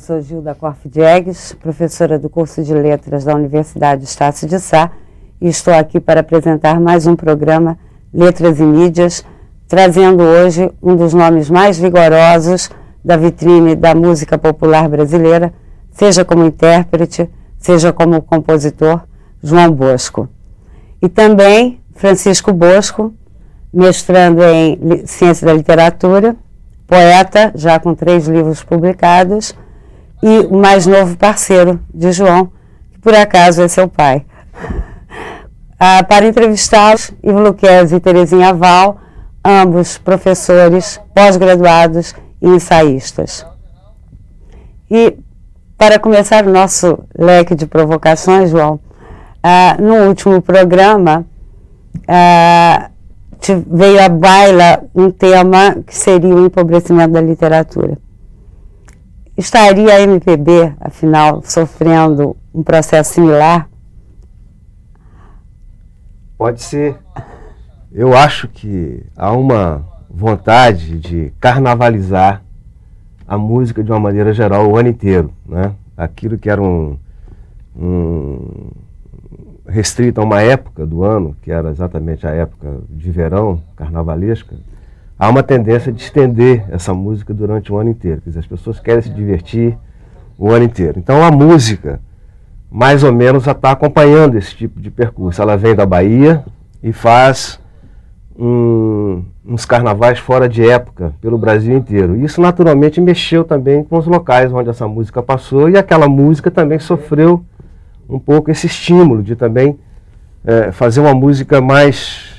sou Gilda Corf Diegues, professora do curso de Letras da Universidade Estácio de Sá, e estou aqui para apresentar mais um programa Letras e Mídias, trazendo hoje um dos nomes mais vigorosos da vitrine da música popular brasileira, seja como intérprete, seja como compositor, João Bosco. E também Francisco Bosco, mestrando em Ciência da Literatura, poeta, já com 3 livros publicados, e o mais novo parceiro de João, que por acaso é seu pai. Para entrevistá-los, Ivo Luquezzi e Terezinha Val, ambos professores, pós-graduados e ensaístas. E para começar o nosso leque de provocações, João, no último programa, veio à baila um tema que seria o empobrecimento da literatura. Estaria a MPB, afinal, sofrendo um processo similar? Pode ser. Eu acho que há uma vontade de carnavalizar a música de uma maneira geral o ano inteiro, né? Aquilo que era restrito a uma época do ano, que era exatamente a época de verão, carnavalesca, há uma tendência de estender essa música durante o ano inteiro. Quer dizer, as pessoas querem se divertir o ano inteiro. Então a música, mais ou menos, já está acompanhando esse tipo de percurso. Ela vem da Bahia e faz uns carnavais fora de época pelo Brasil inteiro. Isso naturalmente mexeu também com os locais onde essa música passou, e aquela música também sofreu um pouco esse estímulo de também fazer uma música mais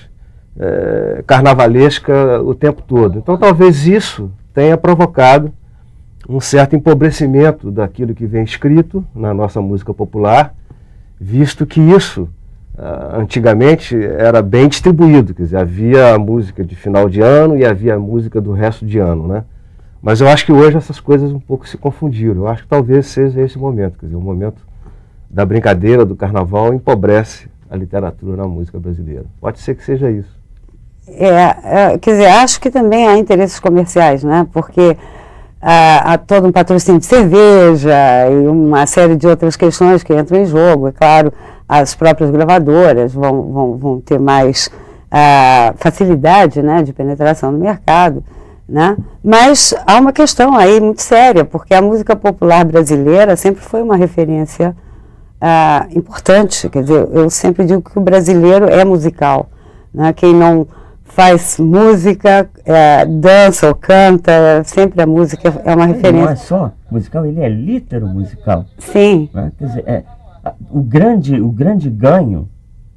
carnavalesca o tempo todo. Então talvez isso tenha provocado um certo empobrecimento daquilo que vem escrito na nossa música popular, visto que isso antigamente era bem distribuído, quer dizer, havia a música de final de ano e havia a música do resto de ano, né? Mas eu acho que hoje essas coisas um pouco se confundiram. Eu acho que talvez seja esse momento, quer dizer, o momento da brincadeira, do carnaval, empobrece a literatura na música brasileira. Pode ser que seja isso. Quer dizer, acho que também há interesses comerciais, né? Porque há todo um patrocínio de cerveja e uma série de outras questões que entram em jogo. É claro, as próprias gravadoras vão ter mais facilidade, né, de penetração no mercado, né? Mas há uma questão aí muito séria, porque a música popular brasileira sempre foi uma referência importante. Quer dizer, eu sempre digo que o brasileiro é musical, né? Quem não faz música, dança ou canta, sempre a música é uma referência. Não é só musical, ele é litero musical. Sim. Né? Quer dizer, o grande ganho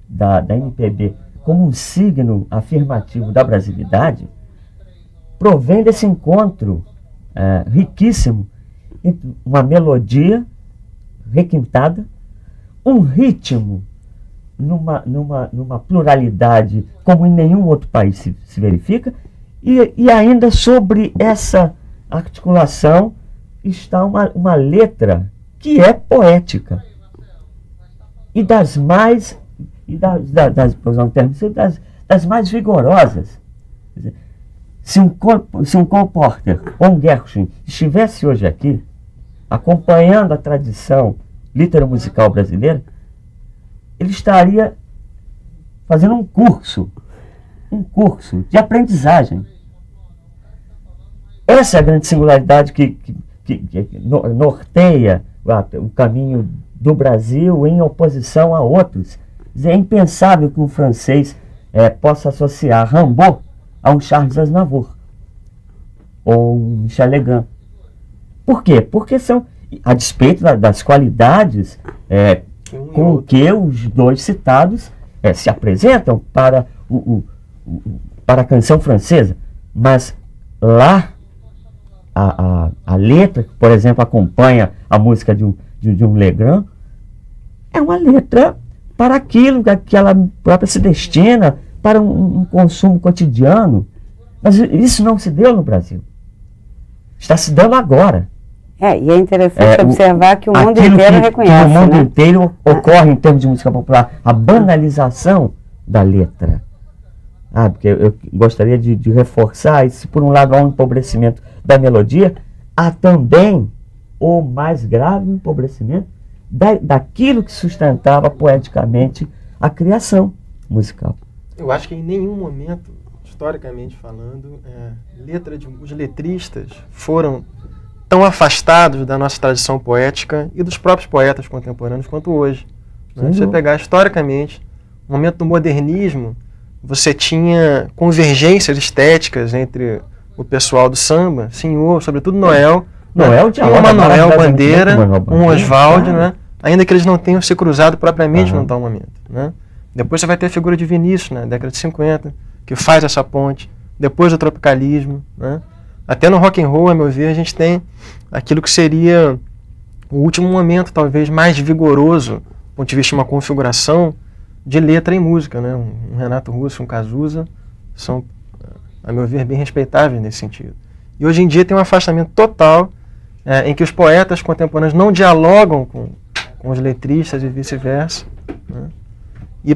da MPB como um signo afirmativo da brasilidade provém desse encontro riquíssimo entre uma melodia requintada, um ritmo numa pluralidade como em nenhum outro país se verifica, e ainda sobre essa articulação está uma letra que é poética e das mais mais vigorosas. Quer dizer, se um Cole Porter ou um Gershwin estivesse hoje aqui acompanhando a tradição litero-musical brasileira, ele estaria fazendo um curso de aprendizagem. Essa é a grande singularidade que norteia o caminho do Brasil em oposição a outros. É impensável que um francês possa associar Rimbaud a um Charles Aznavour ou um Michel Legrand. Por quê? Porque são, a despeito das qualidades com que os dois citados se apresentam para a canção francesa, mas lá a letra que, por exemplo, acompanha a música de um Legrand é uma letra para aquilo que ela própria se destina para um consumo cotidiano. Mas isso não se deu no Brasil. Está se dando agora. E é interessante observar que o mundo inteiro reconhece. O mundo inteiro ocorre em termos de música popular. A banalização da letra. Porque eu gostaria de reforçar isso. Por um lado, há um empobrecimento da melodia, há também o mais grave empobrecimento daquilo que sustentava poeticamente a criação musical. Eu acho que em nenhum momento, historicamente falando, os letristas foram tão afastados da nossa tradição poética e dos próprios poetas contemporâneos quanto hoje. Né? Se você pegar historicamente, no momento do modernismo, você tinha convergências estéticas entre o pessoal do samba, Senhor, sobretudo Noel, um Manoel Bandeira, um Oswaldo, né? Ainda que eles não tenham se cruzado propriamente num tal momento. Né? Depois você vai ter a figura de Vinícius, na década de 50, que faz essa ponte. Depois do tropicalismo. Né? Até no rock and roll, a meu ver, a gente tem aquilo que seria o último momento, talvez, mais vigoroso, do ponto de vista de uma configuração de letra e música. Né? Um Renato Russo, um Cazuza, são, a meu ver, bem respeitáveis nesse sentido. E hoje em dia tem um afastamento total em que os poetas contemporâneos não dialogam com os letristas e vice-versa. Né? E,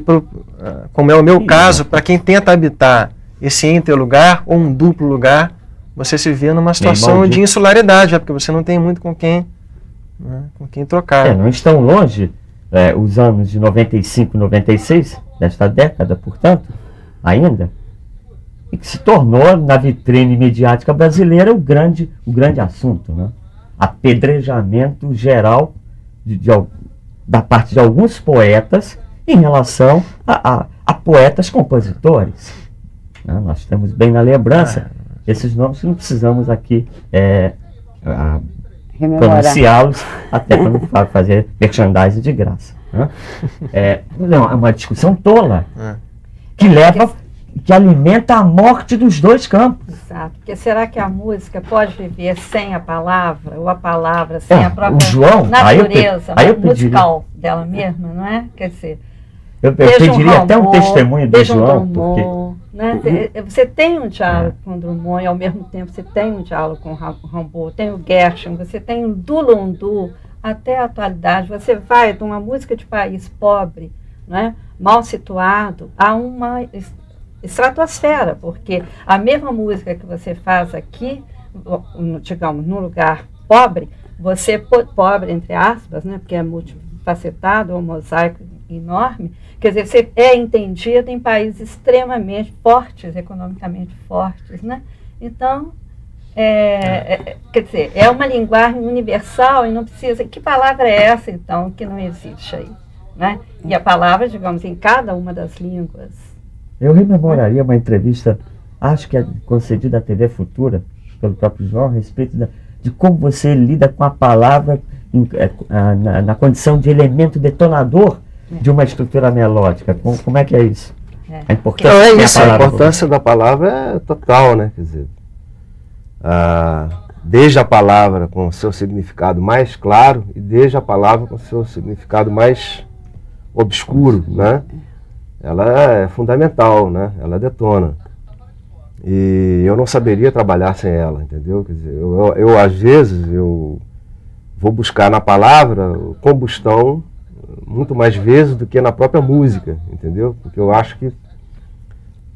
como é o meu caso, para quem tenta habitar esse interlugar ou um duplo lugar, você se vê numa situação de insularidade, porque você não tem muito com quem trocar. Não estão longe os anos de 95, 96, desta década, portanto, ainda, e que se tornou, na vitrine mediática brasileira, o grande assunto, né? Apedrejamento geral da parte de alguns poetas em relação a poetas compositores. Né? Nós temos bem na lembrança esses nomes que não precisamos aqui pronunciá-los, até para não fazer merchandising de graça. Né? É uma discussão tola que alimenta a morte dos dois campos. Exato, porque será que a música pode viver sem a palavra, ou a palavra sem a própria natureza musical dela mesma, não é? Quer dizer, eu pediria até um testemunho do João, porque... Né? Você tem um diálogo com Drummond e ao mesmo tempo você tem um diálogo com Rimbaud, tem o Gershwin, você tem o Dulundu até a atualidade. Você vai de uma música de país pobre, né, mal situado, a uma estratosfera, porque a mesma música que você faz aqui, digamos, num lugar pobre, pobre entre aspas, né, porque é multifacetado, um mosaico enorme, quer dizer, você é entendido em países extremamente fortes, economicamente fortes, né? Então, quer dizer, é uma linguagem universal e não precisa... Que palavra é essa, então, que não existe aí? Né? E a palavra, digamos, em cada uma das línguas. Eu rememoraria uma entrevista, acho que é concedida à TV Futura, pelo próprio João, a respeito de como você lida com a palavra na condição de elemento detonador de uma estrutura melódica. Como é que é isso? A importância da palavra é total, né? Quer dizer, desde a palavra com o seu significado mais claro e desde a palavra com o seu significado mais obscuro, né? Ela é fundamental, né? Ela detona. E eu não saberia trabalhar sem ela, entendeu? Quer dizer, eu às vezes, eu vou buscar na palavra combustão muito mais vezes do que na própria música, entendeu? Porque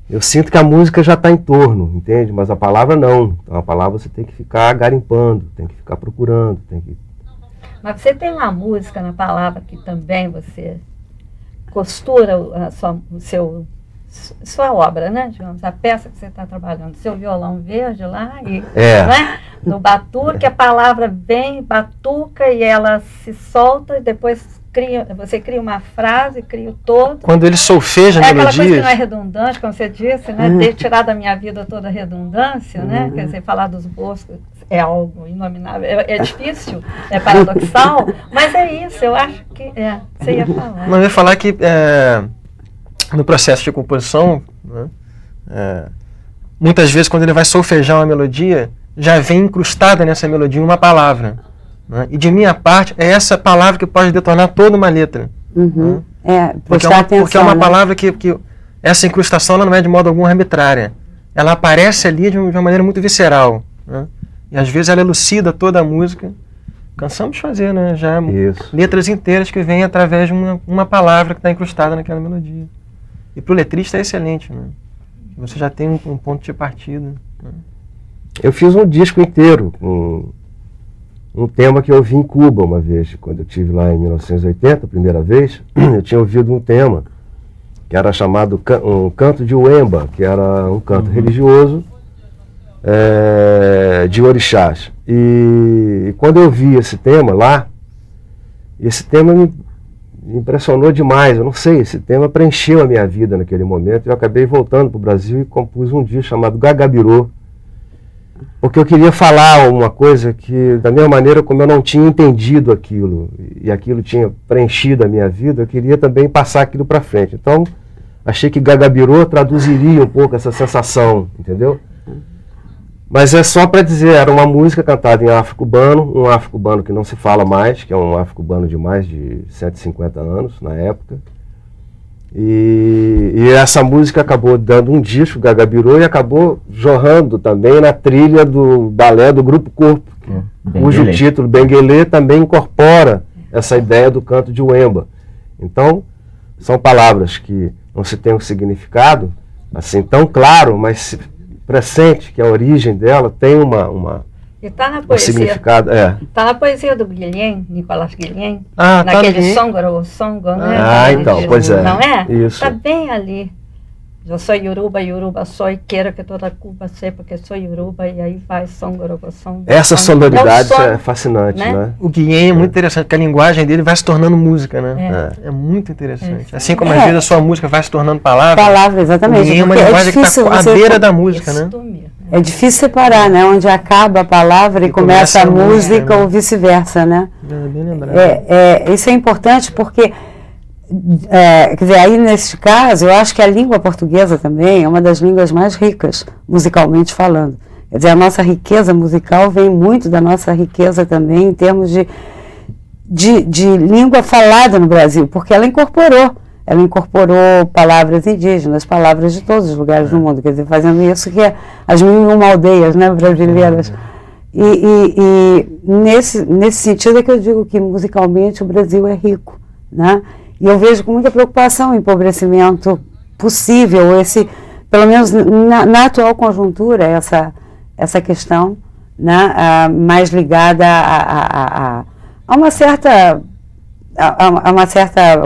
eu sinto que a música já está em torno, entende? Mas a palavra não. Então a palavra você tem que ficar garimpando, tem que ficar procurando, tem que... Mas você tem uma música na palavra que também você costura sua obra, né? Digamos, a peça que você está trabalhando, seu violão verde lá, né? No batuque, a palavra vem, batuca e ela se solta e depois você cria uma frase, cria o todo. Quando ele solfeja melodias... aquela coisa que não é redundante, como você disse, né? Ter tirado da minha vida toda a redundância, né? Quer dizer, falar dos boscos é algo inominável, é difícil, é paradoxal, mas é isso, eu acho que você ia falar. Não, eu ia falar que no processo de composição, né, muitas vezes quando ele vai solfejar uma melodia, já vem incrustada nessa melodia uma palavra. Né? E de minha parte, é essa palavra que pode detonar toda uma letra. Né? Porque é uma palavra que essa incrustação ela não é de modo algum arbitrária. Ela aparece ali de uma maneira muito visceral. Né? E às vezes ela elucida toda a música. Cansamos de fazer, né? Já letras inteiras que vêm através de uma palavra que está incrustada naquela melodia. E para o letrista é excelente. Né? Você já tem um ponto de partida. Né? Eu fiz um disco inteiro um tema que eu ouvi em Cuba uma vez, quando eu estive lá em 1980, a primeira vez. Eu tinha ouvido um tema que era chamado um canto de Uemba, que era um canto religioso de orixás. E quando eu vi esse tema lá, esse tema me impressionou demais. Eu não sei, esse tema preencheu a minha vida naquele momento. Eu acabei voltando para o Brasil e compus um disco chamado Gagabirô, porque eu queria falar uma coisa que, da mesma maneira como eu não tinha entendido aquilo, e aquilo tinha preenchido a minha vida, eu queria também passar aquilo para frente. Então, achei que Gagabirô traduziria um pouco essa sensação, entendeu? Mas é só para dizer, era uma música cantada em afro-cubano, um afro-cubano que não se fala mais, que é um afro-cubano de mais de 150 anos na época. E essa música acabou dando um disco, Gagabirô, e acabou jorrando também na trilha do balé do Grupo Corpo, cujo título, Benguelê, também incorpora essa ideia do canto de Uemba. Então, são palavras que não se tem um significado assim tão claro, mas presente, que a origem dela tem e tá na poesia, um significado. Tá na poesia do Guilhem, Nicolás Guilhem, tá naquele Songo, né? Então, pois é. Não é? Isso. Tá bem ali. Eu sou Yoruba sou, e quero que toda Cuba sepa que sou Yoruba, e aí vai Songo. Essa sonoridade é fascinante, né? O Guilhem é muito interessante, porque a linguagem dele vai se tornando música, né? É muito interessante. Assim como às vezes a sua música vai se tornando palavra. Palavra, exatamente. O Guilhem é uma linguagem que está à beira da música, né? É difícil separar, né? Onde acaba a palavra e começa a música, ou vice-versa, né? Bem lembrado. Isso é importante porque, quer dizer, aí nesse caso, eu acho que a língua portuguesa também é uma das línguas mais ricas, musicalmente falando. Quer dizer, a nossa riqueza musical vem muito da nossa riqueza também em termos de língua falada no Brasil, porque ela incorporou palavras indígenas, palavras de todos os lugares do mundo, quer dizer, fazendo isso que as 1001 aldeias, né, brasileiras. E nesse sentido é que eu digo que musicalmente o Brasil é rico, né? E eu vejo com muita preocupação o empobrecimento possível, pelo menos na atual conjuntura, essa questão, né, mais ligada a uma certa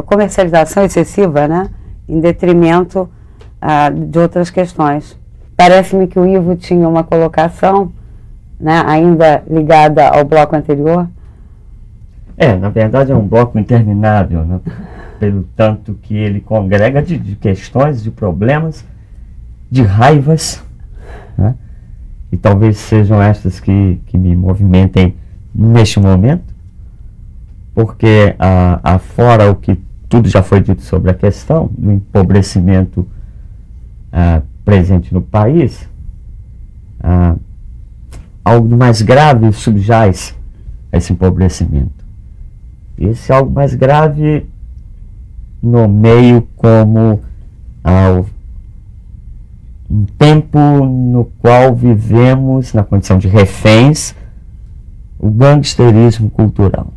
comercialização excessiva, né, em detrimento de outras questões. Parece-me que o Ivo tinha uma colocação, né, ainda ligada ao bloco anterior. Na verdade é um bloco interminável, né, pelo tanto que ele congrega de questões, de problemas, de raivas, né, e talvez sejam estas que me movimentem neste momento, porque afora o que tudo já foi dito sobre a questão do empobrecimento presente no país, algo mais grave subjaz a esse empobrecimento. Esse algo mais grave nomeio como um tempo no qual vivemos na condição de reféns o gangsterismo cultural.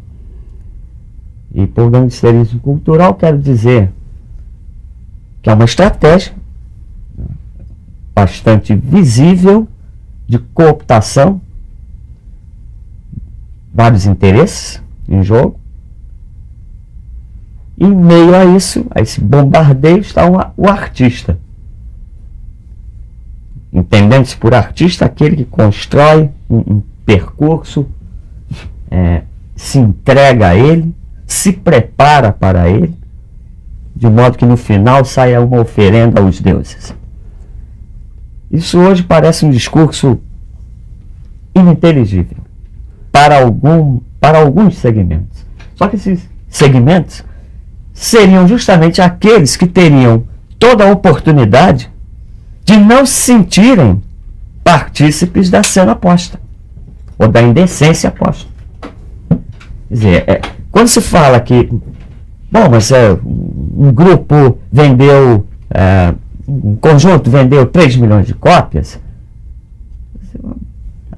E por gangsterismo cultural quero dizer que é uma estratégia bastante visível de cooptação, vários interesses em jogo. E em meio a isso, a esse bombardeio, está o artista. Entendendo-se por artista aquele que constrói um percurso, se entrega a ele, se prepara para ele, de modo que no final saia uma oferenda aos deuses. Isso hoje parece um discurso ininteligível para alguns segmentos. Só que esses segmentos seriam justamente aqueles que teriam toda a oportunidade de não se sentirem partícipes da cena posta, ou da indecência posta. Quer dizer, quando se fala que, mas um grupo vendeu, um conjunto vendeu 3 milhões de cópias,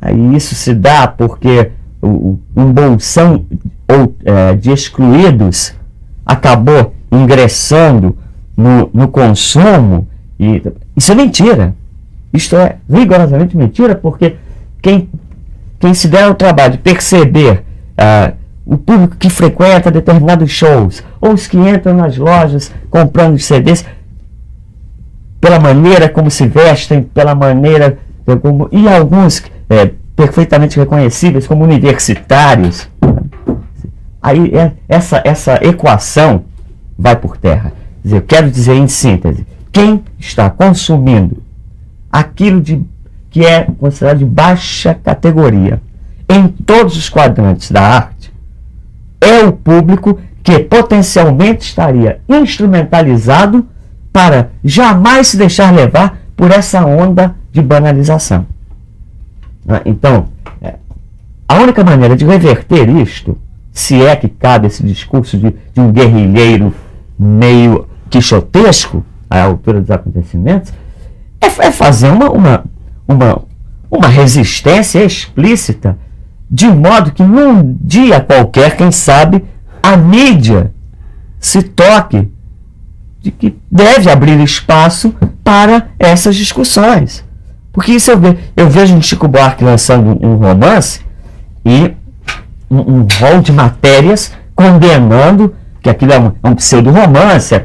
aí isso se dá porque um bolsão de excluídos acabou ingressando no consumo, e isso é mentira. Isto é rigorosamente mentira, porque quem quem se der o trabalho de perceber o público que frequenta determinados shows, ou os que entram nas lojas comprando CDs, pela maneira como se vestem, pela maneira como, e alguns perfeitamente reconhecíveis como universitários, aí essa equação vai por terra. Quer dizer, eu quero dizer em síntese, quem está consumindo aquilo que é considerado de baixa categoria em todos os quadrantes da arte é o público que potencialmente estaria instrumentalizado para jamais se deixar levar por essa onda de banalização. Então, a única maneira de reverter isto, se é que cabe esse discurso de um guerrilheiro meio quixotesco à altura dos acontecimentos, é fazer uma resistência explícita, de modo que num dia qualquer, quem sabe, a mídia se toque de que deve abrir espaço para essas discussões. Porque isso eu vejo um Chico Buarque lançando um romance e um rol de matérias condenando que aquilo é um pseudo-romance,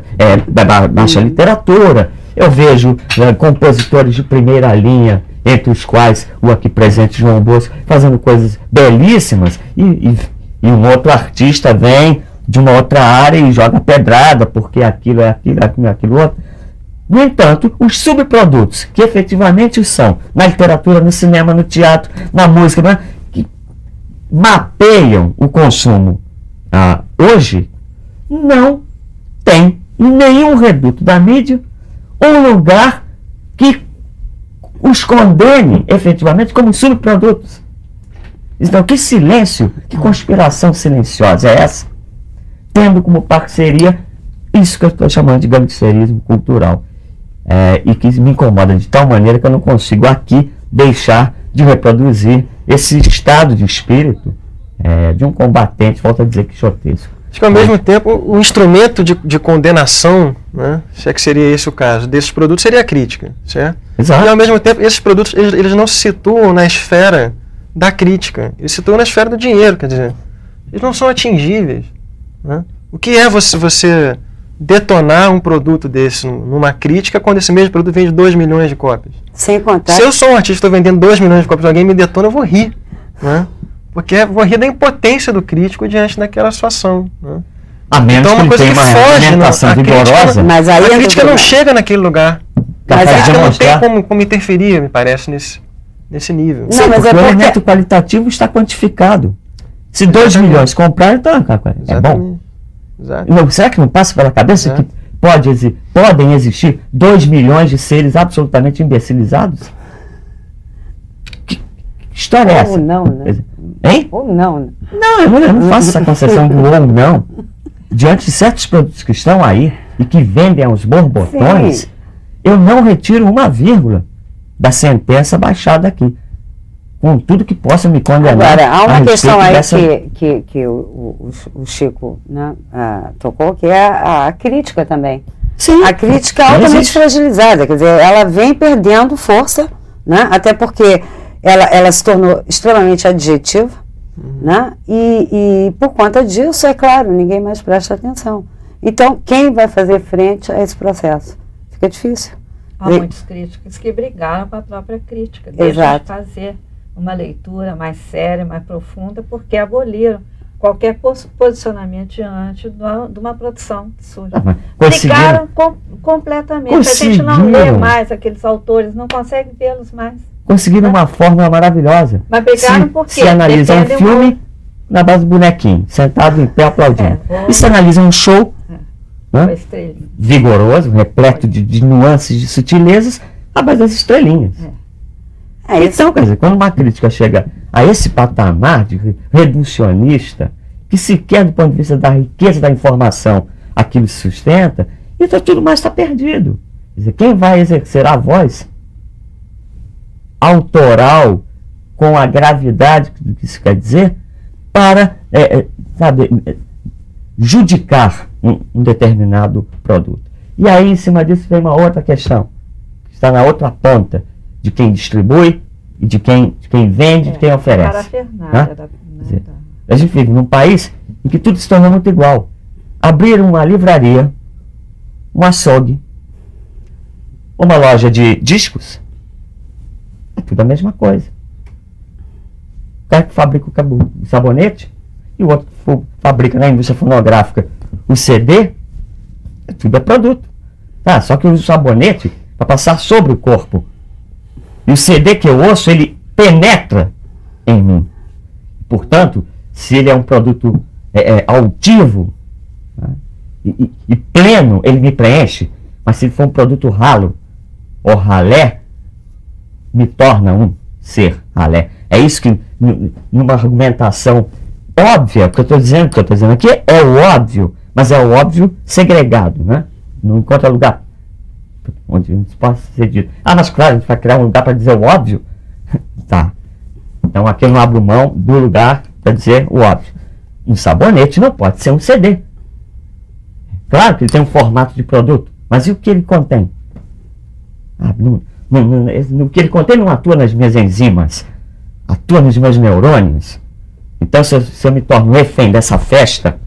da baixa literatura. Eu vejo compositores de primeira linha, entre os quais o aqui presente João Bosco, fazendo coisas belíssimas, e um outro artista vem de uma outra área e joga pedrada, porque aquilo é aquilo outro. No entanto, os subprodutos, que efetivamente são na literatura, no cinema, no teatro, na música, que mapeiam o consumo hoje, não tem em nenhum reduto da mídia um lugar que os condene efetivamente como subprodutos. Então, que silêncio, que conspiração silenciosa é essa? Tendo como parceria isso que eu estou chamando de gangsterismo cultural. E que me incomoda de tal maneira que eu não consigo aqui deixar de reproduzir esse estado de espírito de um combatente, volto a dizer, quixotesco. Acho que ao mesmo tempo o instrumento de condenação, né, se é que seria esse o caso, desses produtos seria a crítica, certo? Exato. E ao mesmo tempo esses produtos eles não se situam na esfera da crítica, eles se situam na esfera do dinheiro, quer dizer, eles não são atingíveis, né? O que é você detonar um produto desse numa crítica quando esse mesmo produto vende 2 milhões de cópias? Sem contar. Se eu sou um artista e estou vendendo 2 milhões de cópias e alguém me detona, eu vou rir, né? Porque eu vou rir da impotência do crítico diante daquela situação, né? A menos então, que ele tenha uma argumentação vigorosa. Mas aí a crítica não chega naquele lugar. Mas a crítica não demonstrar. tem como interferir, me parece, nesse nível. Não, mas Porque o porque- elemento qualitativo está quantificado. Se 2 Exatamente. milhões compraram, então é bom. Exato. Não, será que não passa pela cabeça que podem existir 2 milhões de seres absolutamente imbecilizados? Que história é essa? Ou não, né? Hein? Ou não. Não, eu não faço essa concessão do ou não. Diante de certos produtos que estão aí e que vendem aos borbotões, Sim. eu não retiro uma vírgula da sentença baixada aqui, com tudo que possa me condenar. Agora, há uma a questão aí respeito dessa- que o Chico, né, tocou, que é a crítica também. Sim, A crítica é não altamente existe. fragilizada, quer dizer, ela vem perdendo força, né, até porque ela se tornou extremamente adjetiva, né, e por conta disso, é claro, ninguém mais presta atenção. Então, quem vai fazer frente a esse processo? Fica difícil. Há muitos críticos que brigaram com a própria crítica, deixam de Exato. fazer uma leitura mais séria, mais profunda, porque aboliram qualquer posicionamento diante de uma produção que surge. Conseguiram. Brigaram completamente. A gente não lê Conseguiram. mais aqueles autores, não consegue vê-los mais. Conseguiram uma fórmula maravilhosa. Mas brigaram por quê? Se analisa um Defendem filme na base do bonequinho, sentado em pé aplaudindo. É, E se analisa um show uma né, estrelinha. vigoroso, repleto de nuances, de sutilezas, à base das estrelinhas. É isso. Então, quer dizer, quando uma crítica chega a esse patamar de reducionista, que sequer do ponto de vista da riqueza da informação aquilo se sustenta, então tudo mais está perdido. Quer dizer, quem vai exercer a voz autoral com a gravidade do que isso quer dizer para, judicar um determinado produto. E aí, em cima disso, vem uma outra questão, que está na outra ponta de quem distribui e de quem vende, de quem oferece. Parafernália Né? A gente vive num país em que tudo se tornou muito igual. Abrir uma livraria, um açougue, uma loja de discos, é tudo a mesma coisa. O cara que fabrica o sabonete e o outro que fabrica na indústria fonográfica o CD, tudo é produto. Tá? Só que eu uso o sabonete para passar sobre o corpo. E o CD que eu ouço, ele penetra em mim. Portanto, se ele é um produto altivo, né, e pleno, ele me preenche. Mas se ele for um produto ralo ou ralé, me torna um ser ralé. É isso que, numa argumentação óbvia, o que eu estou dizendo aqui é o óbvio, mas é o óbvio segregado, né? Não encontra lugar onde isso possa ser dito. Mas claro, a gente vai criar um lugar para dizer o óbvio. Tá. Então aqui eu não abro mão do lugar para dizer o óbvio. Um sabonete não pode ser um CD. Claro que ele tem um formato de produto, mas e o que ele contém? O que ele contém não atua nas minhas enzimas, atua nos meus neurônios. Então se eu me torno refém dessa festa,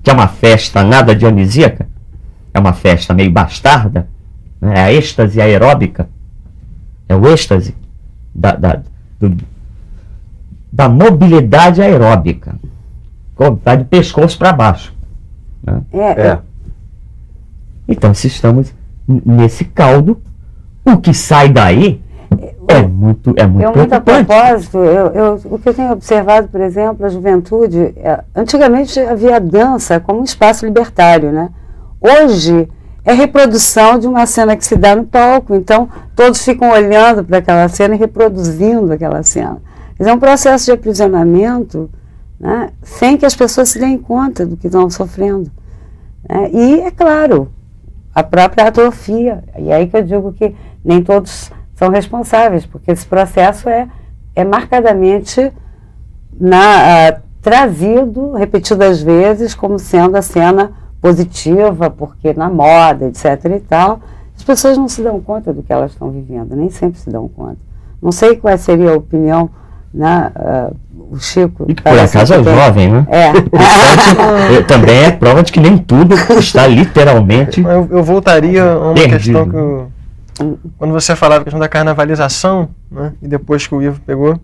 que é uma festa nada dionisíaca, é uma festa meio bastarda, né? É a êxtase aeróbica, é o êxtase da mobilidade aeróbica, vai de pescoço para baixo, né? Então, se estamos nesse caldo, o que sai daí é muito preocupante. A propósito, o que eu tenho observado, por exemplo, a juventude, antigamente havia a dança como um espaço libertário, né? Hoje é reprodução de uma cena que se dá no palco, então todos ficam olhando para aquela cena e reproduzindo aquela cena. É um processo de aprisionamento, né, sem que as pessoas se deem conta do que estão sofrendo. Né? E, é claro, a própria atrofia. E aí que eu digo que nem todos são responsáveis, porque esse processo é marcadamente trazido repetidas vezes como sendo a cena positiva, porque na moda, etc. e tal, as pessoas não se dão conta do que elas estão vivendo, nem sempre se dão conta. Não sei qual seria a opinião, né, o Chico... E que por acaso é jovem, né? Portanto, também é prova de que nem tudo está literalmente... Eu voltaria a uma perdido. questão quando você falava a questão da carnavalização, né, e depois que o Ivo pegou,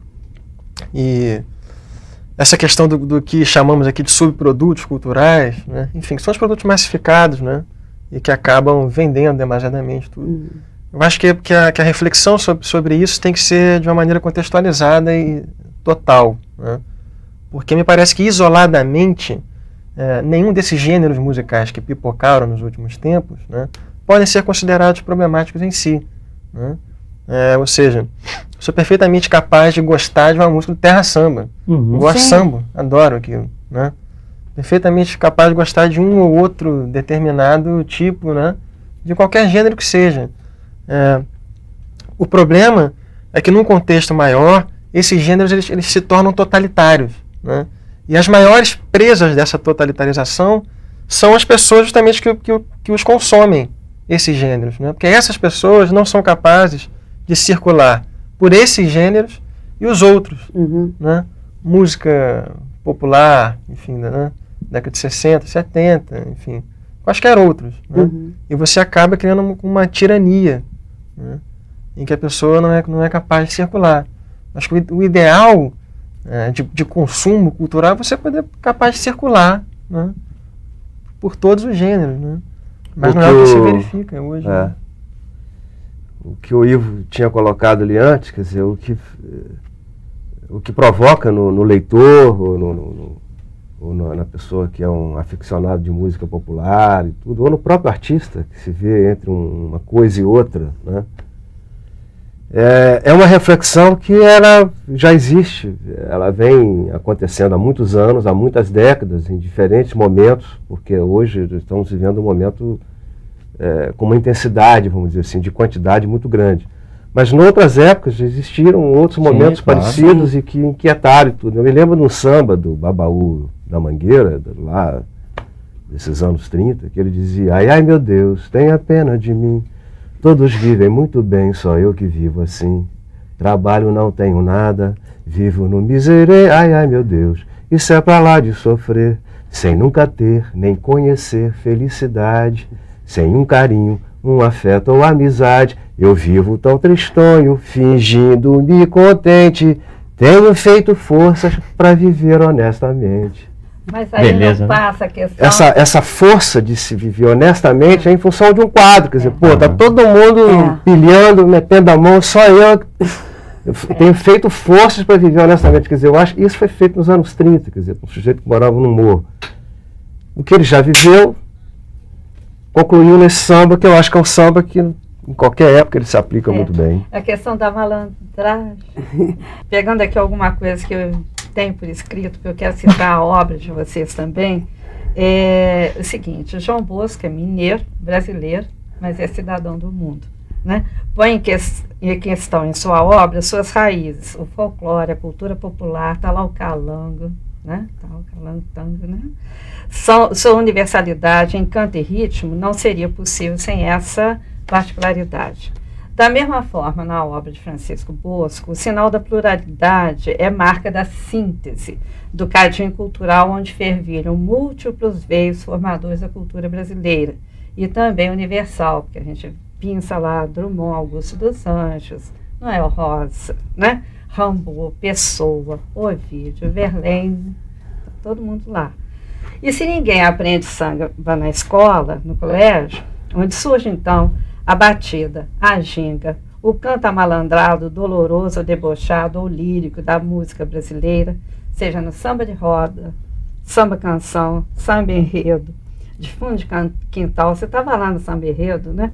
e essa questão do que chamamos aqui de subprodutos culturais, né, enfim, que são os produtos massificados, né, e que acabam vendendo demasiadamente tudo. Eu acho que a reflexão sobre isso tem que ser de uma maneira contextualizada e total, né, porque me parece que isoladamente nenhum desses gêneros musicais que pipocaram nos últimos tempos, né, podem ser considerados problemáticos em si, né? Ou seja, sou perfeitamente capaz de gostar de uma música do Terra Samba. Gosto de samba, adoro aquilo, né? Perfeitamente capaz de gostar de um ou outro determinado tipo, né, de qualquer gênero que seja. O problema é que num contexto maior, esses gêneros eles se tornam totalitários, né? E as maiores presas dessa totalitarização são as pessoas justamente que os consomem, esses gêneros, né? Porque essas pessoas não são capazes de circular por esses gêneros e os outros, né? Música popular, enfim, né? Década de 60, 70, enfim, quaisquer outros, né? E você acaba criando uma tirania, né, em que a pessoa não é capaz de circular. Acho que o ideal de consumo cultural é você poder capaz de circular, né, por todos os gêneros, né? Mas não é o que se verifica hoje. Né? O que o Ivo tinha colocado ali antes, quer dizer, o que provoca no leitor ou na pessoa que é um aficionado de música popular e tudo, ou no próprio artista, que se vê entre uma coisa e outra, né? É uma reflexão que ela já existe, ela vem acontecendo há muitos anos, há muitas décadas, em diferentes momentos, porque hoje estamos vivendo um momento com uma intensidade, vamos dizer assim, de quantidade muito grande. Mas em outras épocas já existiram outros momentos parecidos e que inquietaram e tudo. Eu me lembro de um samba do Babaú da Mangueira, lá desses anos 30, que ele dizia: ai, ai meu Deus, tenha pena de mim, todos vivem muito bem, só eu que vivo assim. trabalho não tenho nada, vivo no miserê, ai, ai, meu Deus, isso é pra lá de sofrer, sem nunca ter, nem conhecer felicidade, sem um carinho, um afeto ou amizade, eu vivo tão tristonho, fingindo-me contente, tenho feito forças para viver honestamente. Mas aí Beleza, não né? passa a questão... Essa força de se viver honestamente é em função de um quadro, quer dizer, pô, tá todo mundo pilhando, metendo a mão, só eu tenho feito forças para viver honestamente, quer dizer, eu acho que isso foi feito nos anos 30, quer dizer, um sujeito que morava no morro. O que ele já viveu, concluiu nesse samba, que eu acho que é um samba que em qualquer época ele se aplica muito bem. A questão da malandragem. Pegando aqui alguma coisa que eu tenho por escrito, porque eu quero citar a obra de vocês também, é o seguinte: o João Bosco é mineiro, brasileiro, mas é cidadão do mundo, né? Põe em questão em sua obra suas raízes, o folclore, a cultura popular, tá lá o calango, né? Tá o calango, tango, né? Sua universalidade, encanto e ritmo não seria possível sem essa particularidade. Da mesma forma, na obra de Francisco Bosco, o sinal da pluralidade é marca da síntese do cadinho cultural onde fervilham múltiplos veios formadores da cultura brasileira e também universal, porque a gente pinça lá Drummond, Augusto dos Anjos, Noel Rosa, né? Rimbaud, Pessoa, Ovídio, Verlaine, todo mundo lá. E se ninguém aprende samba na escola, no colégio, onde surge então a batida, a ginga, o canto amalandrado, doloroso, debochado ou lírico da música brasileira, seja no samba de roda, samba canção, samba enredo, de fundo de quintal. Você estava lá no samba enredo, né?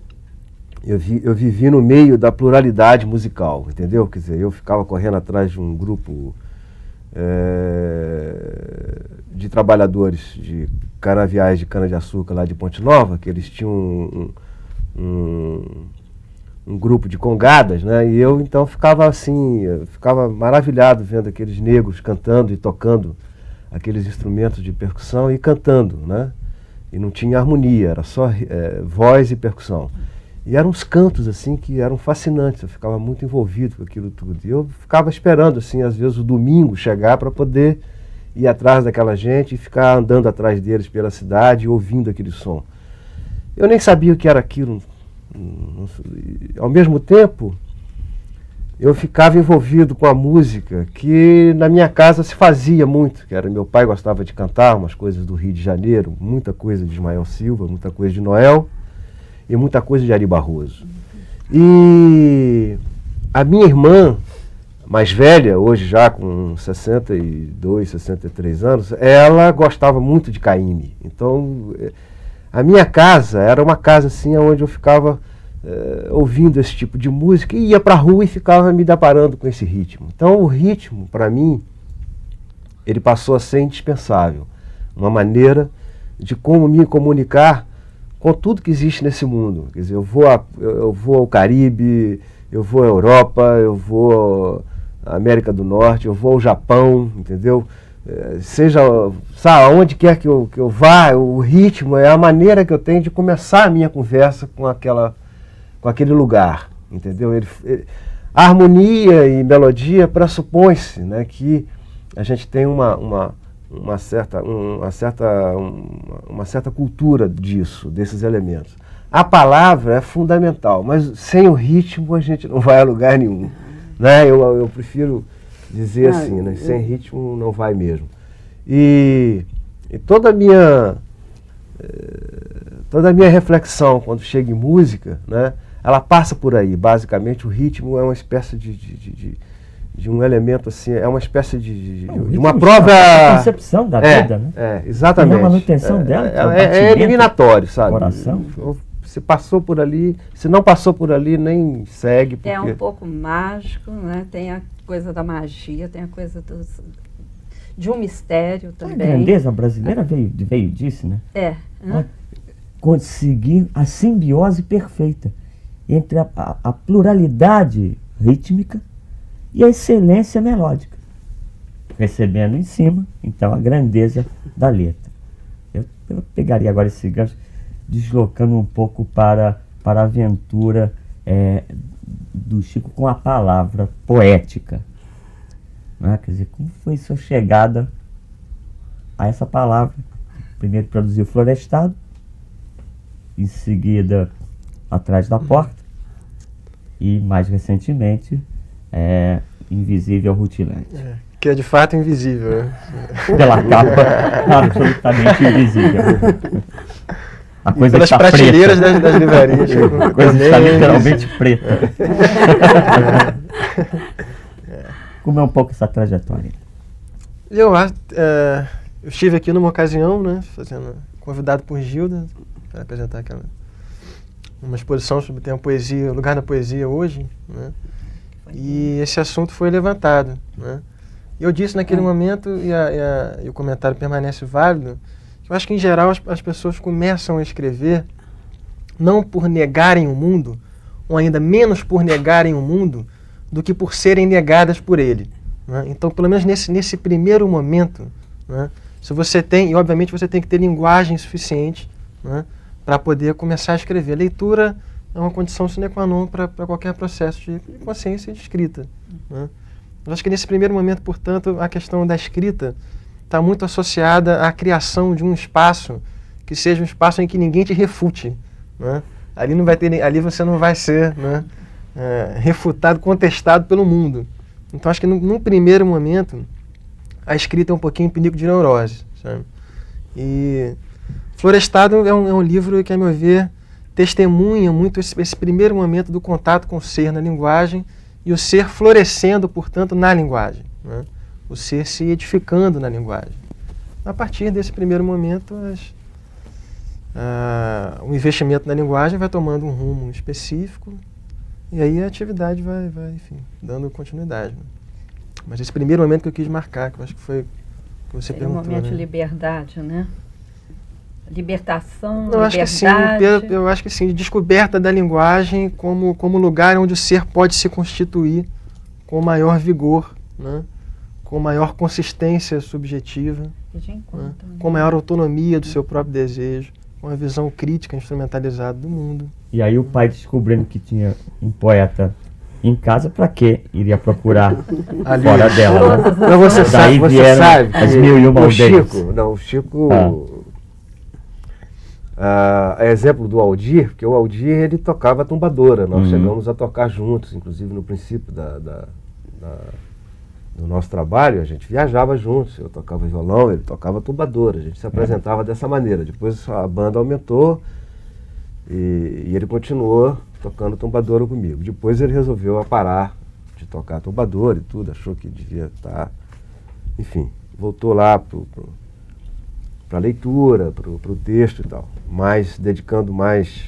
Eu vivi no meio da pluralidade musical, entendeu? Quer dizer, eu ficava correndo atrás de um grupo de trabalhadores de canaviais de cana-de-açúcar lá de Ponte Nova, que eles tinham um grupo de congadas, né? E eu então ficava assim, ficava maravilhado vendo aqueles negros cantando e tocando aqueles instrumentos de percussão e cantando, né? E não tinha harmonia, era só voz e percussão. E eram uns cantos assim que eram fascinantes, eu ficava muito envolvido com aquilo tudo. E eu ficava esperando assim, às vezes o domingo chegar para poder ir atrás daquela gente e ficar andando atrás deles pela cidade e ouvindo aquele som. Eu nem sabia o que era aquilo. Ao mesmo tempo, eu ficava envolvido com a música que na minha casa se fazia muito, que era meu pai gostava de cantar umas coisas do Rio de Janeiro, muita coisa de Ismael Silva, muita coisa de Noel e muita coisa de Ari Barroso. E a minha irmã, mais velha, hoje já com 62, 63 anos, ela gostava muito de Caymmi. Então, a minha casa era uma casa assim, onde eu ficava ouvindo esse tipo de música e ia para a rua e ficava me deparando com esse ritmo. Então, o ritmo, para mim, ele passou a ser indispensável. Uma maneira de como me comunicar com tudo que existe nesse mundo. Quer dizer, eu vou ao Caribe, eu vou à Europa, eu vou à América do Norte, eu vou ao Japão, entendeu? Seja, sabe, aonde quer que eu vá, o ritmo é a maneira que eu tenho de começar a minha conversa com aquele lugar, entendeu? A harmonia e melodia pressupõe-se, né, que a gente tem uma certa cultura disso, desses elementos. A palavra é fundamental, mas sem o ritmo a gente não vai a lugar nenhum, né? Eu prefiro dizer assim, né? Sem ritmo não vai mesmo. E toda a minha reflexão quando chega em música, né? Ela passa por aí. Basicamente o ritmo é uma espécie de um elemento assim, é uma espécie de uma prova... A concepção da vida, né? Exatamente. E a manutenção dela. É eliminatório, sabe? Coração. Se passou por ali, se não passou por ali, nem segue. Porque... É um pouco mágico, né? Tem a coisa da magia, tem a coisa de um mistério também. A grandeza brasileira veio disso, né? Né? Conseguir a simbiose perfeita entre a pluralidade rítmica e a excelência melódica, recebendo em cima, então, a grandeza da letra. Eu pegaria agora esse gancho, deslocando um pouco para a aventura do Chico com a palavra poética. Né? Quer dizer, como foi sua chegada a essa palavra? Primeiro produziu Florestado, em seguida Atrás da Porta, e mais recentemente Invisível Rutilante. Que é de fato invisível, né? Pela capa, absolutamente invisível. A coisa Pelas está prateleiras preta. das livrarias. A coisa está literalmente preta. Como é um pouco essa trajetória? Eu estive aqui numa ocasião, né, convidado por Gilda para apresentar uma exposição sobre o tema poesia, o lugar da poesia hoje, né? E esse assunto foi levantado, né? E eu disse naquele momento, e o comentário permanece válido, que eu acho que em geral as pessoas começam a escrever não por negarem o mundo, ou ainda menos por negarem o mundo, do que por serem negadas por ele, né? Então, pelo menos nesse primeiro momento, né, se você tem, e obviamente você tem que ter linguagem suficiente, né, para poder começar a escrever. Leitura é uma condição sine qua non para qualquer processo de consciência e de escrita, né? Eu acho que nesse primeiro momento, portanto, a questão da escrita está muito associada à criação de um espaço que seja um espaço em que ninguém te refute, né? Ali você não vai ser, né, refutado, contestado pelo mundo. Então acho que num primeiro momento a escrita é um pouquinho pinico de neurose, sabe? E Florestado é um livro que, a meu ver, testemunha muito esse primeiro momento do contato com o ser na linguagem e o ser florescendo, portanto, na linguagem, né? O ser se edificando na linguagem. A partir desse primeiro momento, o investimento na linguagem vai tomando um rumo específico e aí a atividade vai enfim, dando continuidade, né? Mas esse primeiro momento que eu quis marcar, que eu acho que foi que você perguntou, um momento, né? de liberdade, né? Libertação, Eu acho que sim, eu acho que sim, de descoberta da linguagem como lugar onde o ser pode se constituir com maior vigor, né? Com maior consistência subjetiva, né? Com maior autonomia do seu próprio desejo, com uma visão crítica, instrumentalizada do mundo. E aí o pai, descobrindo que tinha um poeta em casa, para que iria procurar fora dela, né? Não, você sabe que as mil e uma o aldeias. Chico, é exemplo do Aldir, porque o Aldir, ele tocava tumbadora. Nós chegamos a tocar juntos, inclusive no princípio do nosso trabalho, a gente viajava juntos. Eu tocava violão, ele tocava tumbadora. A gente se apresentava dessa maneira. Depois a banda aumentou e ele continuou tocando tumbadora comigo. Depois ele resolveu parar de tocar tumbadora e tudo, achou que devia estar... Enfim, voltou lá para a leitura, para o texto e tal, mas dedicando mais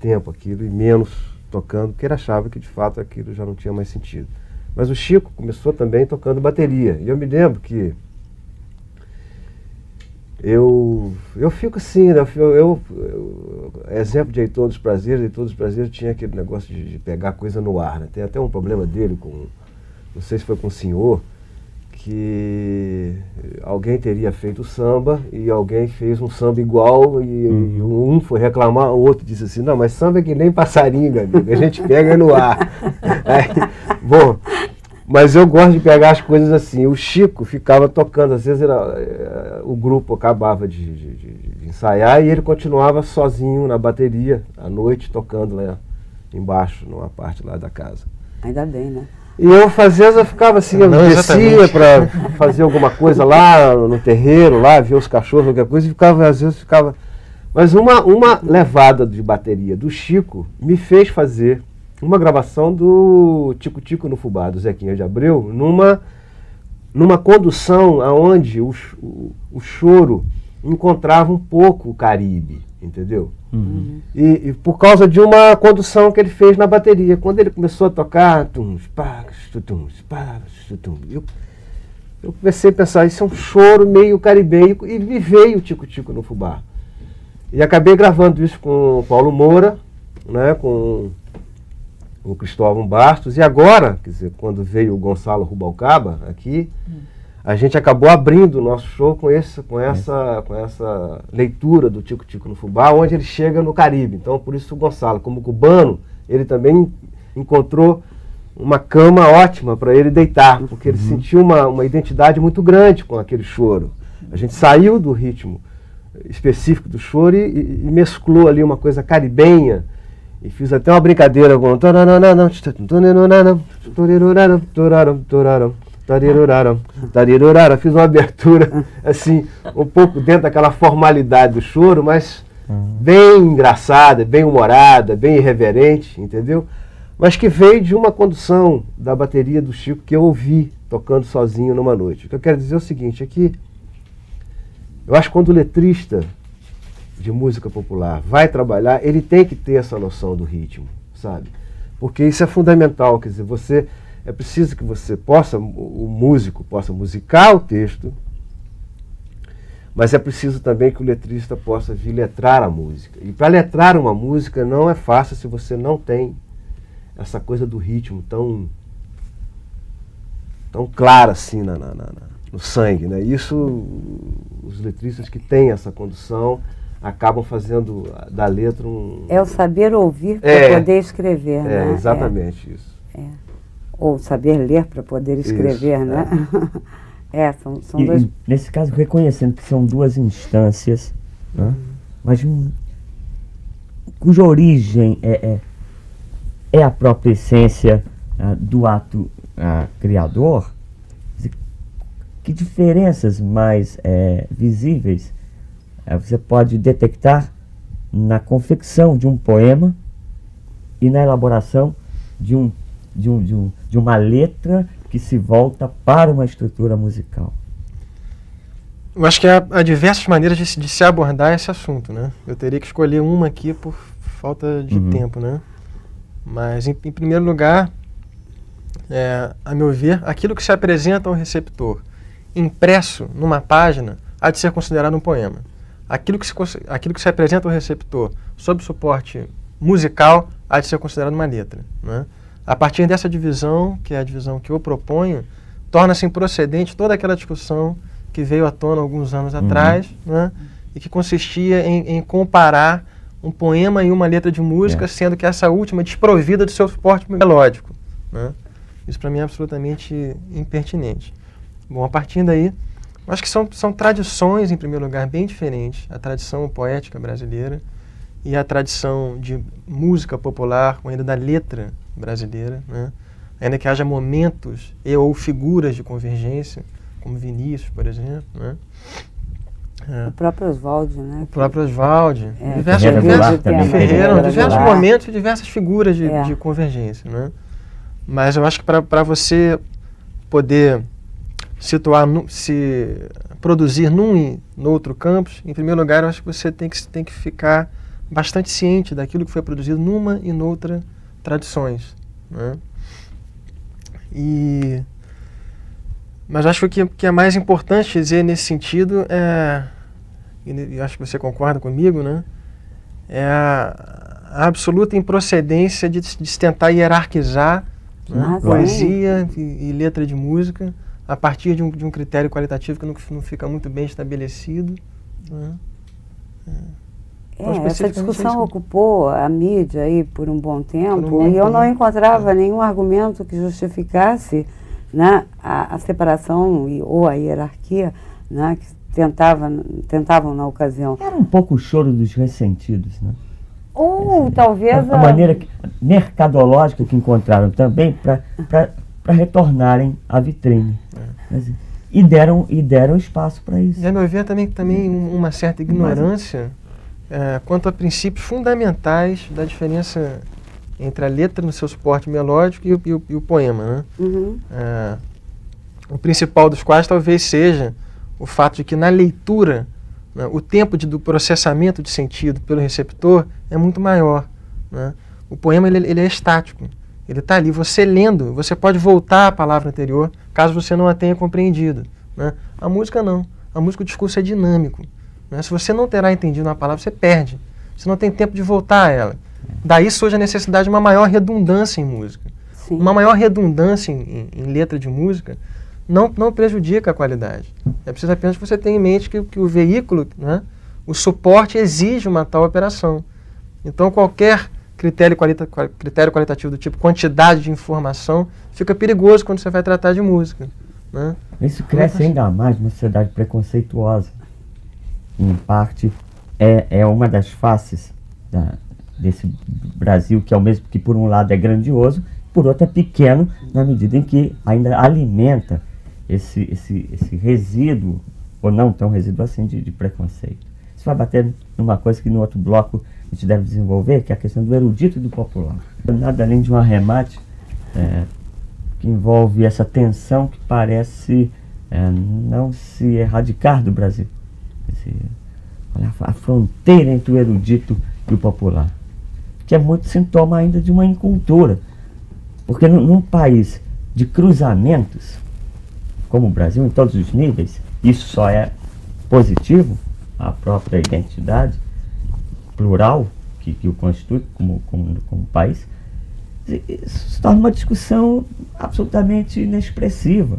tempo àquilo e menos tocando, porque ele achava que de fato aquilo já não tinha mais sentido. Mas o Chico começou também tocando bateria, e eu me lembro que eu fico assim, né? Exemplo de Heitor dos Prazeres tinha aquele negócio de pegar coisa no ar, né? Tem até um problema dele não sei se foi com o senhor, que alguém teria feito samba e alguém fez um samba igual e um foi reclamar, o outro disse assim, não, mas samba é que nem passarinho, amigo, a gente pega no ar. Bom, mas eu gosto de pegar as coisas assim. O Chico ficava tocando, às vezes o grupo acabava de ensaiar e ele continuava sozinho na bateria, à noite, tocando lá embaixo, numa parte lá da casa. Ainda bem, né? E eu, às vezes, eu ficava assim, eu descia para fazer alguma coisa lá no terreiro, lá, ver os cachorros, qualquer coisa, e às vezes ficava... Mas uma levada de bateria do Chico me fez fazer uma gravação do Tico Tico no Fubá, do Zequinha de Abreu, numa condução onde o choro encontrava um pouco o Caribe, entendeu? E por causa de uma condução que ele fez na bateria. Quando ele começou a tocar, eu comecei a pensar, isso é um choro meio caribenho, e me veio o Tico Tico no Fubá. E acabei gravando isso com o Paulo Moura, né, com o Cristóvão Bastos, e agora, quer dizer, quando veio o Gonçalo Rubalcaba aqui, a gente acabou abrindo o nosso show com essa leitura do Tico Tico no Fubá, onde ele chega no Caribe. Então, por isso o Gonçalo, como cubano, ele também encontrou uma cama ótima para ele deitar, porque ele sentiu uma identidade muito grande com aquele choro. A gente saiu do ritmo específico do choro e mesclou ali uma coisa caribenha, e fiz até uma brincadeira com fiz uma abertura assim, um pouco dentro daquela formalidade do choro, mas bem engraçada, bem humorada, bem irreverente, entendeu? Mas que veio de uma condução da bateria do Chico que eu ouvi tocando sozinho numa noite. O que eu quero dizer é o seguinte, é que eu acho que quando o letrista de música popular vai trabalhar, ele tem que ter essa noção do ritmo, sabe? Porque isso é fundamental, quer dizer, é preciso que você possa, o músico possa musicar o texto, mas é preciso também que o letrista possa vir letrar a música. E para letrar uma música não é fácil se você não tem essa coisa do ritmo tão clara assim no sangue, né? Isso, os letristas que têm essa condução acabam fazendo da letra um... É o saber ouvir para poder escrever, né? É, exatamente isso. Ou saber ler para poder escrever, isso, né? São dois... Nesse caso, reconhecendo que são duas instâncias, né? Mas cuja origem é a própria essência do ato criador, que diferenças mais visíveis você pode detectar na confecção de um poema e na elaboração de uma letra que se volta para uma estrutura musical? Eu acho que há diversas maneiras de se abordar esse assunto, né? Eu teria que escolher uma aqui por falta de tempo, né? Mas, em primeiro lugar, a meu ver, aquilo que se apresenta ao receptor impresso numa página há de ser considerado um poema. Aquilo que se apresenta ao receptor sob suporte musical há de ser considerado uma letra, né? A partir dessa divisão, que é a divisão que eu proponho, torna-se improcedente toda aquela discussão que veio à tona alguns anos atrás, né? E que consistia em comparar um poema e uma letra de música, sendo que essa última é desprovida do seu suporte melódico, né? Isso para mim é absolutamente impertinente. Bom, a partir daí, eu acho que são tradições, em primeiro lugar, bem diferentes. A tradição poética brasileira e a tradição de música popular, ou ainda da letra brasileira, né? Ainda que haja momentos ou figuras de convergência, como Vinícius, por exemplo, né? O próprio Oswaldi, né? O próprio Oswaldi. Diversos momentos e diversas figuras de convergência, né? Mas eu acho que para você poder produzir num e no outro campus, em primeiro lugar, eu acho que você tem que ficar bastante ciente daquilo que foi produzido numa e noutra tradições, né? Mas acho que é mais importante dizer nesse sentido, e acho que você concorda comigo, né? É a absoluta improcedência de se tentar hierarquizar, né, poesia e letra de música a partir de um critério qualitativo que não fica muito bem estabelecido, né? Essa discussão ocupou a mídia aí por um bom tempo, e eu não encontrava nenhum argumento que justificasse, né, a separação ou a hierarquia, né, que tentavam na ocasião. Era um pouco o choro dos ressentidos, né? Ou talvez a maneira mercadológica que encontraram também para retornarem à vitrine. E deram espaço para isso. E a meu ver também uma certa ignorância quanto a princípios fundamentais da diferença entre a letra no seu suporte melódico e o poema, né? O principal dos quais talvez seja o fato de que na leitura, né, o tempo do processamento de sentido pelo receptor é muito maior, né? O poema ele é estático, ele está ali, você lendo, você pode voltar à palavra anterior caso você não a tenha compreendido, né? A música não, a música, o discurso é dinâmico, né? Se você não terá entendido uma palavra, você perde, você não tem tempo de voltar a ela. Daí surge a necessidade de uma maior redundância em música. Sim. Uma maior redundância em letra de música não prejudica a qualidade. É preciso apenas que você tenha em mente que o veículo, né, o suporte exige uma tal operação. Então qualquer critério qualitativo do tipo quantidade de informação, fica perigoso quando você vai tratar de música, né? Isso cresce ainda mais numa sociedade preconceituosa. Em parte, é uma das faces desse Brasil, que é o mesmo que por um lado é grandioso, por outro é pequeno, na medida em que ainda alimenta esse resíduo, ou não tão resíduo assim, de preconceito. Isso vai bater numa coisa que no outro bloco a gente deve desenvolver, que é a questão do erudito e do popular. Nada além de um arremate que envolve essa tensão que parece não se erradicar do Brasil. A fronteira entre o erudito e o popular, que é muito sintoma ainda de uma incultura. Porque num país de cruzamentos, como o Brasil, em todos os níveis, isso só é positivo, a própria identidade plural que o constitui como país, isso se torna uma discussão absolutamente inexpressiva.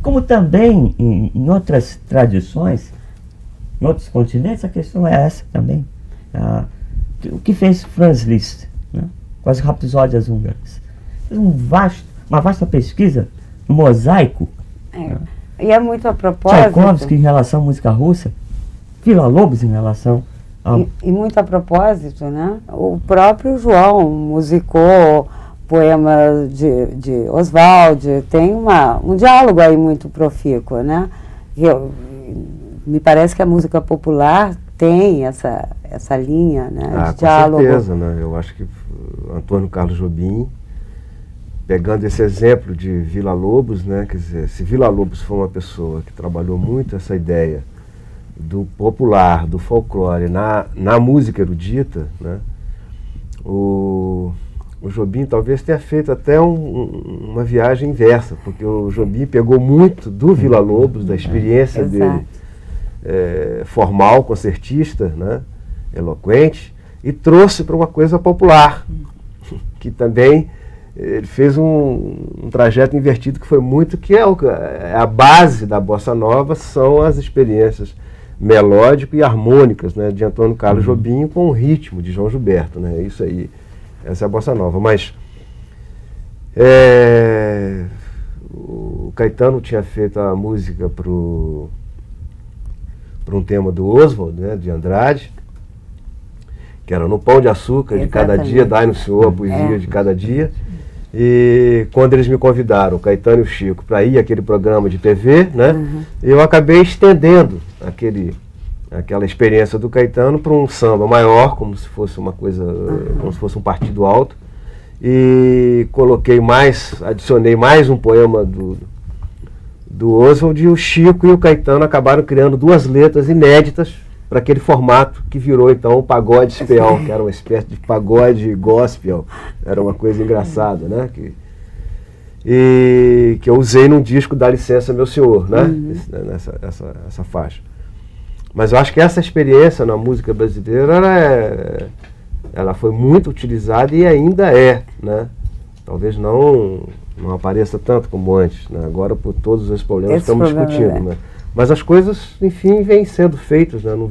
Como também em outras tradições, em outros continentes, a questão é essa também. O que fez Franz Liszt, né, com as rapsódias húngaras? Fez uma vasta pesquisa no mosaico. E é muito a propósito. Tchaikovsky em relação à música russa, Villa-Lobos em relação ao... E muito a propósito, né? O próprio João musicou poema de Oswald, tem um diálogo aí muito profícuo, né? Me parece que a música popular tem essa linha, né, de diálogo. Com certeza, né? Eu acho que Antônio Carlos Jobim, pegando esse exemplo de Villa-Lobos, né, quer dizer, se Villa-Lobos foi uma pessoa que trabalhou muito essa ideia do popular, do folclore na música erudita, né, o Jobim talvez tenha feito até uma viagem inversa, porque o Jobim pegou muito do Villa-Lobos, da experiência dele formal, concertista, né, eloquente, e trouxe para uma coisa popular, que também ele fez um trajeto invertido que foi muito, que é a base da bossa nova, são as experiências melódico e harmônicas, né, de Antônio Carlos Jobim com o ritmo de João Gilberto, né, isso aí, essa é a bossa nova. Mas o Caetano tinha feito a música para um tema do Oswald, né, de Andrade, que era No Pão de Açúcar de Cada Dia, dai no Senhor a poesia de cada dia. E quando eles me convidaram, o Caetano e o Chico, para ir àquele programa de TV, né, eu acabei estendendo aquela experiência do Caetano para um samba maior, como se fosse uma coisa, como se fosse um partido alto, e adicionei mais um poema do Oswald, e o Chico e o Caetano acabaram criando 2 letras inéditas para aquele formato que virou então o pagode espião, que era uma espécie de pagode gospel, era uma coisa engraçada, né? Que eu usei num disco Dá Licença Meu Senhor, né? Essa faixa. Mas eu acho que essa experiência na música brasileira ela foi muito utilizada e ainda é, né? Talvez não apareça tanto como antes, né? Agora por todos os problemas estamos discutindo, né? Mas as coisas, enfim, vêm sendo feitas, né? Não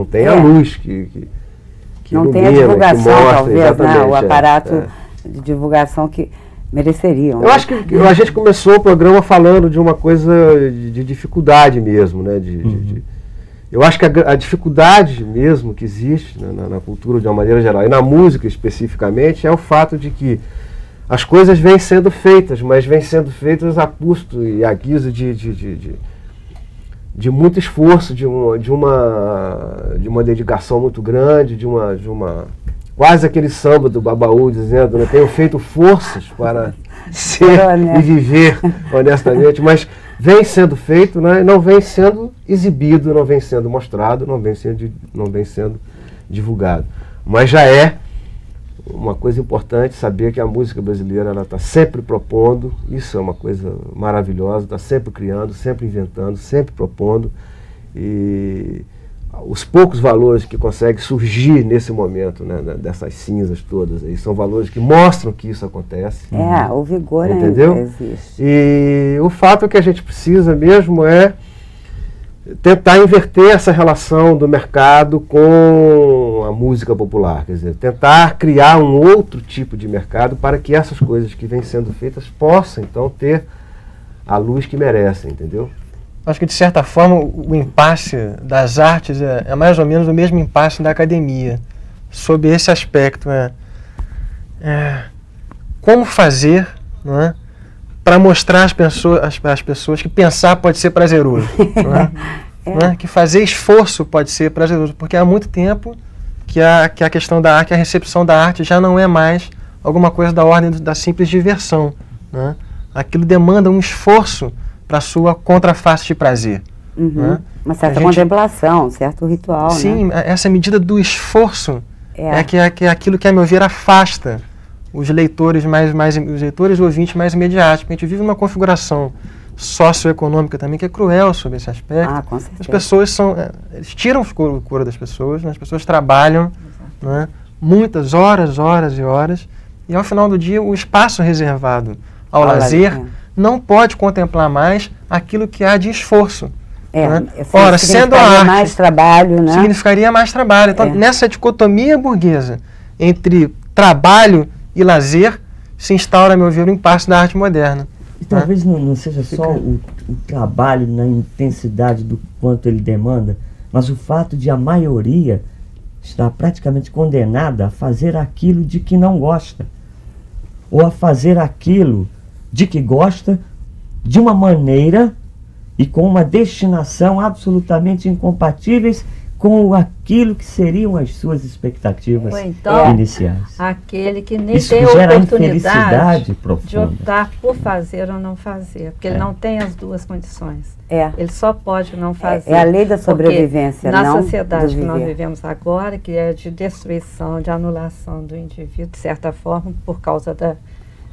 tem a luz que não ilumina, tem a divulgação, que mostra, talvez, né? O aparato de divulgação que mereceriam. Eu acho que a gente começou o programa falando de uma coisa de dificuldade mesmo, né? Eu acho que a dificuldade mesmo que existe, né, na cultura de uma maneira geral, e na música especificamente, é o fato de que as coisas vêm sendo feitas, mas vêm sendo feitas a custo e a guisa de muito esforço, de uma dedicação muito grande, de uma quase aquele samba do Babaú dizendo, eu tenho feito forças para ser e viver honestamente, mas vem sendo feito, né, não vem sendo exibido, não vem sendo mostrado, não vem sendo divulgado. Mas já é uma coisa importante saber que a música brasileira está sempre propondo, isso é uma coisa maravilhosa, está sempre criando, sempre inventando, sempre propondo, e os poucos valores que conseguem surgir nesse momento, né, dessas cinzas todas, aí, são valores que mostram que isso acontece. O vigor entendeu? Ainda existe. E o fato que a gente precisa mesmo é tentar inverter essa relação do mercado com a música popular, quer dizer, tentar criar um outro tipo de mercado para que essas coisas que vêm sendo feitas possam, então, ter a luz que merecem, entendeu? Acho que, de certa forma, o impasse das artes é mais ou menos o mesmo impasse da academia, sob esse aspecto. Como fazer, não é, para mostrar às pessoas que pensar pode ser prazeroso, não é? Não é? Que fazer esforço pode ser prazeroso, porque há muito tempo que a questão da arte, a recepção da arte já não é mais alguma coisa da ordem da simples diversão, não é? Aquilo demanda um esforço para a sua contraface de prazer. Né? Uma certa contemplação, um certo ritual. Sim, né? Essa medida do esforço é aquilo que, a meu ver, afasta os leitores os leitores e ouvintes mais imediatos. Porque a gente vive numa configuração socioeconômica também que é cruel sobre esse aspecto. Com certeza. As pessoas eles tiram o couro das pessoas, né? As pessoas trabalham, né, muitas horas e horas, e ao final do dia o espaço reservado ao lazer não pode contemplar mais aquilo que há de esforço. Né? Ora, sendo a arte, mais trabalho, né? Significaria mais trabalho. Então, nessa dicotomia burguesa entre trabalho e lazer, se instaura, a meu ver, o impasse da arte moderna. E talvez não seja só o trabalho na intensidade do quanto ele demanda, mas o fato de a maioria estar praticamente condenada a fazer aquilo de que não gosta, ou a fazer aquilo de que gosta de uma maneira e com uma destinação absolutamente incompatíveis com aquilo que seriam as suas expectativas iniciais. Aquele que nem Isso tem gera oportunidade profunda de optar por fazer ou não fazer, porque ele não tem as duas condições. Ele só pode não fazer. É a lei da sobrevivência, na não sociedade do que nós viver. vivemos agora, que é de destruição, de anulação do indivíduo, de certa forma, por causa da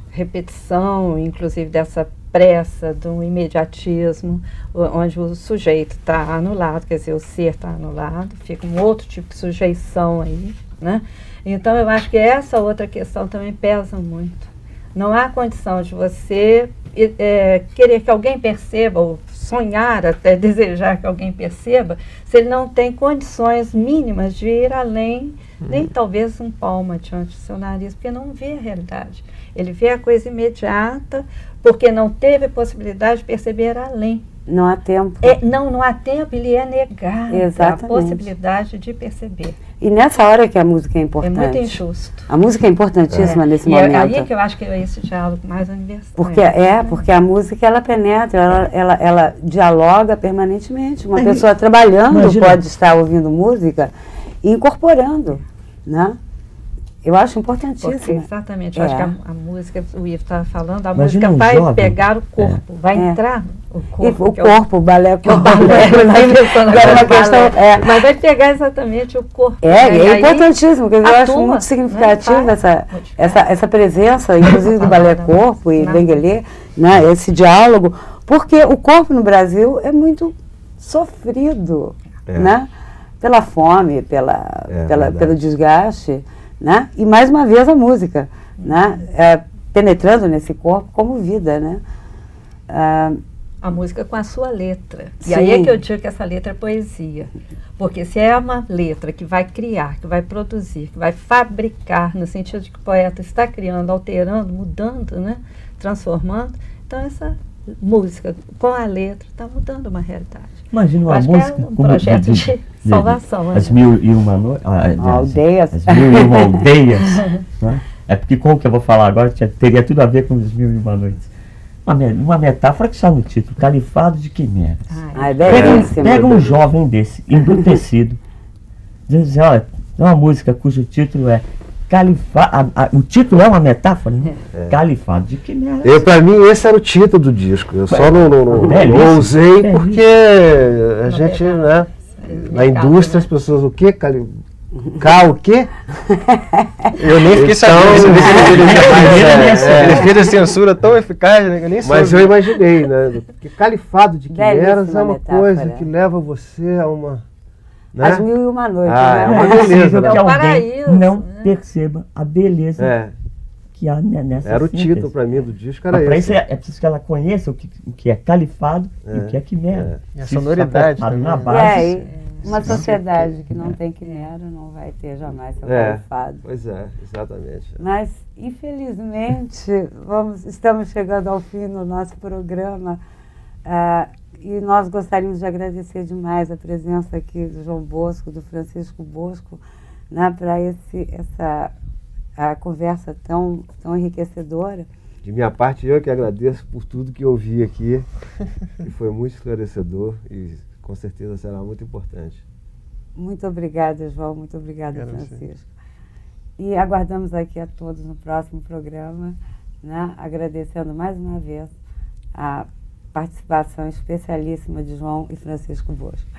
repetição, inclusive dessa pressa, do imediatismo, onde o sujeito está anulado, quer dizer, o ser está anulado, fica um outro tipo de sujeição aí, né? Então, eu acho que essa outra questão também pesa muito. Não há condição de você querer que alguém perceba, ou sonhar, até desejar que alguém perceba, se ele não tem condições mínimas de ir além, nem talvez um palmo diante do seu nariz, porque não vê a realidade. Ele vê a coisa imediata, porque não teve possibilidade de perceber além. Não há tempo. Não há tempo, ele é negado a possibilidade de perceber. E nessa hora que a música é importante. É muito injusto. A música é importantíssima nesse momento. E aí que eu acho que é esse diálogo mais universal. Porque a música, ela penetra, ela dialoga permanentemente. Uma pessoa trabalhando pode estar ouvindo música e incorporando, né? Eu acho importantíssimo. Porque, exatamente. Eu acho que a música, o Ivo estava falando, a música vai pegar o corpo, vai entrar o corpo. O balé, mas vai pegar exatamente o corpo. É importantíssimo, porque eu acho muito significativo essa presença, inclusive do balé corpo e Benguelê, né, esse diálogo, porque o corpo no Brasil é muito sofrido, né? Pela fome, pelo desgaste. Né? E mais uma vez a música, né? Penetrando nesse corpo como vida, né? A música com a sua letra. Sim. E aí é que eu digo que essa letra é poesia. Porque se é uma letra que vai criar, que vai produzir, que vai fabricar, no sentido de que o poeta está criando, alterando, mudando, né? Transformando, então essa música com a letra está mudando uma realidade. Imagina uma música um projeto de salvação. As Mil e Uma Noites. Aldeias. As Mil e Uma Aldeias. Né? É porque como que eu vou falar agora teria tudo a ver com as Mil e Uma Noites. Uma metáfora que está no título, Califado de Quimeras. Pega um jovem desse, embrutecido, diz assim, olha, é uma música cujo título é o título é uma metáfora, né? Califado de Quimeras. Para mim esse era o título do disco. Eu só não usei porque a gente, né, na indústria as pessoas, o quê? O quê? Eu nem fiquei sabendo. Ele fez a censura tão eficaz, né, que eu nem soube. Mas eu imaginei, né? Porque Califado de Quimeras é uma coisa que leva você a uma... Né? As Mil e Uma Noites. É uma beleza. Que alguém não perceba a beleza que há nessa Era o título para mim do disco, era esse. Isso é preciso que ela conheça o que é califado e o que é quimera. E a sonoridade na base. Uma sociedade que não tem quimera não vai ter jamais seu fado. Pois é, exatamente. Mas, infelizmente, estamos chegando ao fim do nosso programa e nós gostaríamos de agradecer demais a presença aqui do João Bosco, do Francisco Bosco, né, para a conversa tão enriquecedora. De minha parte, eu que agradeço por tudo que eu vi aqui, que foi muito esclarecedor e com certeza será muito importante. Muito obrigada, João. Muito obrigada, Francisco. E aguardamos aqui a todos no próximo programa, né? Agradecendo mais uma vez a participação especialíssima de João e Francisco Bosco.